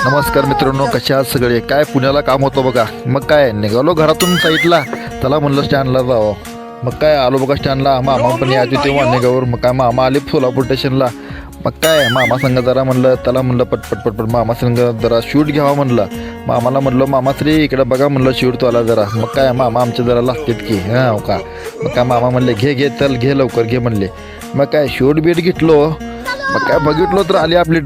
नमस्कार मित्रांनो, कशा आहात सगळे? काय पुण्याला काम होतं बघा. मग काय निघालो घरातून साईडला, त्याला म्हणलं स्टँडला जावं. मग काय आलो बघा स्टँडला. मामा पण यायचे होते वाणेगावर. मग काय मामा आले सोलापूर स्टेशनला. मग काय मामा संग जरा म्हणलं, त्याला म्हणलं पटपट मामा संग जरा शूट घ्यावा म्हणलं. मामाला म्हणलं मामा श्री इकडे बघा म्हणलं शूट तो आला जरा. मग काय मामा आमचे जरा लागतात की हां हो का. मग काय मामा म्हणले घे चल घे लवकर घे म्हणले. मग काय शूट बीट घेतलो. मग काय बघितलो तर आली आपली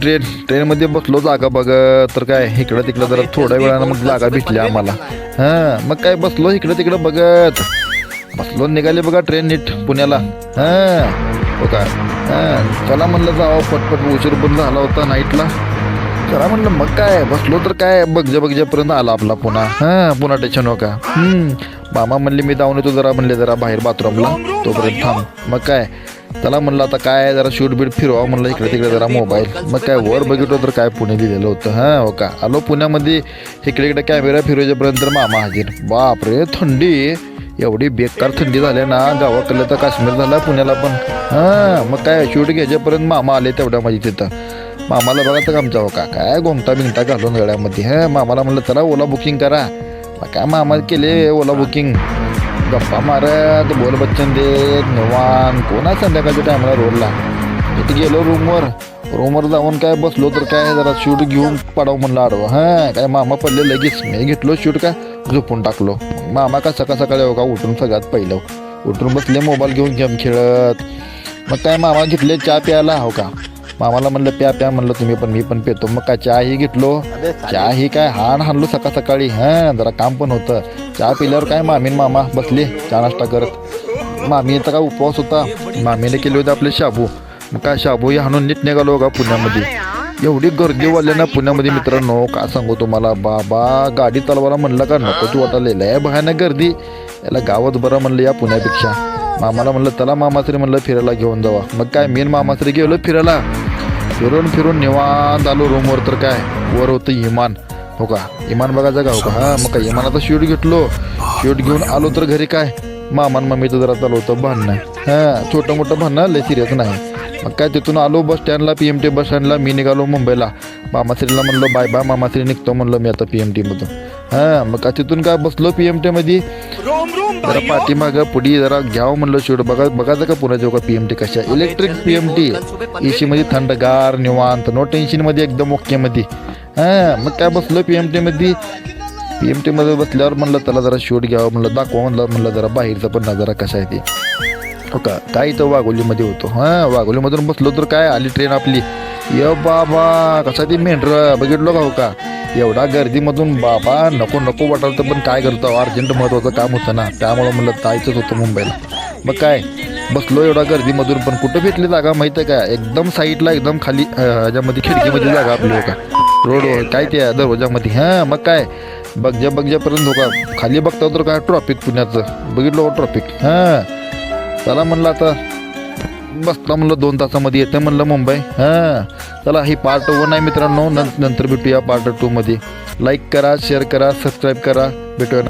ट्रेनमध्ये बसलो जागा बघत. तर काय इकडं तिकडं जरा थोड्या वेळानं मग जागा भेटली आम्हाला. हां मग काय बसलो इकडं तिकडं बघत बसलो. निघाले बघा ट्रेन नीट पुण्याला. हां हो का. हां चला म्हणलं जावं पटपट, उशीर पण झाला होता नाईटला. चला म्हणलं मग काय बसलो तर काय बघजापर्यंत आला आपला पुन्हा. हां पुन्हा स्टेशन हो का. मामा म्हणले मी जाऊन येतो जरा म्हणले जरा बाहेर बाथरूमला, तोपर्यंत थांब. मग काय त्याला म्हणलं आता काय जरा शूट बीट फिरवा म्हणलं इकडे तिकडे जरा मोबाईल. मग काय वर बघितलो तर काय पुणे लिहिलेलं होतं. हां हो का. आलो पुण्यामध्ये इकडे इकडे कॅमेरा फिरवायच्यापर्यंत मामा हजीर. बापरे थंडी, एवढी बेकार थंडी झाली ना. गावाकडलं तर काश्मीर झाला पुण्याला पण. हां मग काय शूट घ्यायच्यापर्यंत मामा आले तेवढ्या माझी तिथं. मामाला बघा तर आमच्या हो का काय गोमटा बिंगटा घालून गळ्यामध्ये. हां मामाला म्हणलं चला ओला बुकिंग करा. मग काय मामा केले ओला बुकिंग. गप्पा मारत बोल बच्चन देत निवान. कोणा संध्याकाळच्या टायमाला रोडला तिथे गेलो रूमवर जाऊन काय बसलो तर काय जरा शूट घेऊन पडाव म्हणलं आडवं. हां काय मामा पडले लगेच. मी घेतलो शूट का झोपून टाकलो. मामा का सकाळी हो का उठून सगळ्यात पहिलं उठून बसले मोबाईल घेऊन गेम खेळत. मग काय मामा घेतले चहा प्यायला हो का. मामाला म्हणलं प्या म्हणलं तुम्ही पण मी पण पेतो. मग काय चहाही घेतलो. चहाही काय हाणलो सकाळी. हां जरा काम पण होतं. चहा पिल्यावर काय मामीन मामा बसले चहा नाश्ता करत. मामीचा काय उपवास होता. मामीने केले होते आपले शाबू. मग काय शाबूही हाणून नीट निघालो का पुण्यामध्ये. एवढी गर्दी वाढली ना पुण्यामध्ये मित्रांनो काय सांगू तुम्हाला. बाबा गाडी चालवायला म्हणलं का नकोच वाटायला आहे भयानक गर्दी. याला गावात बरं म्हणलं या पुण्यापेक्षा. मामाला म्हणलं त्याला मामाश्री म्हणलं फिरायला घेऊन जावा. मग काय मेन मामाश्री गेलो फिरायला. फिरून निवांत आलो रूमवर. तर काय वर होतं इमान हो का. इमान बघायचं का हो का. हां मग काय इमानाचा शूट घेतलो. शूट घेऊन आलो तर घरी काय मामान मम्मीचं जरा चालू होतं भांडणं. हां छोटं मोठं भांडणं लय सिरियस नाही. मग काय तिथून आलो बस स्टँडला PMT बस स्टँडला. मी निघालो मुंबईला. मामाश्रीला म्हणलो बाय मामाश्री निघतो म्हणलं मी आता PMT मधून. हां मग काय तिथून काय बसलो PMT मध्ये. जरा पाठीमागं पुढी जरा घ्यावं म्हणलं शूट. बघायचं का पुण्याच्या का PMT कशा इलेक्ट्रिक PMT. AC मध्ये थंडगार निवांत नो टेन्शन मध्ये एकदम ओके मध्ये. हां मग काय बसलो PMT मध्ये बसल्यावर म्हणलं त्याला जरा शूट घ्यावं म्हणलं दाखवा म्हणलं जरा बाहेरचा पण नजारा कसा आहे ते हो का. काय इथं वाघोलीमध्ये होतो. हां वाघोलीमधून बसलो तर काय आली ट्रेन आपली. ये बाबा कसा ती मेंढर बघितलो का हो का. एवढा गर्दीमधून बाबा नको वाटायला तर पण काय करतो अर्जंट महत्त्वाचं काम होतं ना. त्यामुळं म्हणलं जायचंच होतं मुंबईला. मग काय बसलो एवढा गर्दीमधून पण कुठं भेटली जागा माहिती आहे का. एकदम साईडला एकदम खाली ह्याच्यामध्ये खिडकीमध्ये जागा आपली हो का. रोड काय ते दरवाजामध्ये. हां मग काय बघजापर्यंत हो का. खाली बघता तर काय ट्रॉफिक पुण्याचं बघितलं ट्रॉफिक. हां चला म्हणलं आता बसला म्हणलं 2 तासामध्ये येतं म्हणलं मुंबई. हां चला ही पार्ट 1 आहे मित्रांनो. नंतर भेटूया पार्ट 2 मध्ये. लाईक करा शेअर करा सबस्क्राईब करा. भेटूया.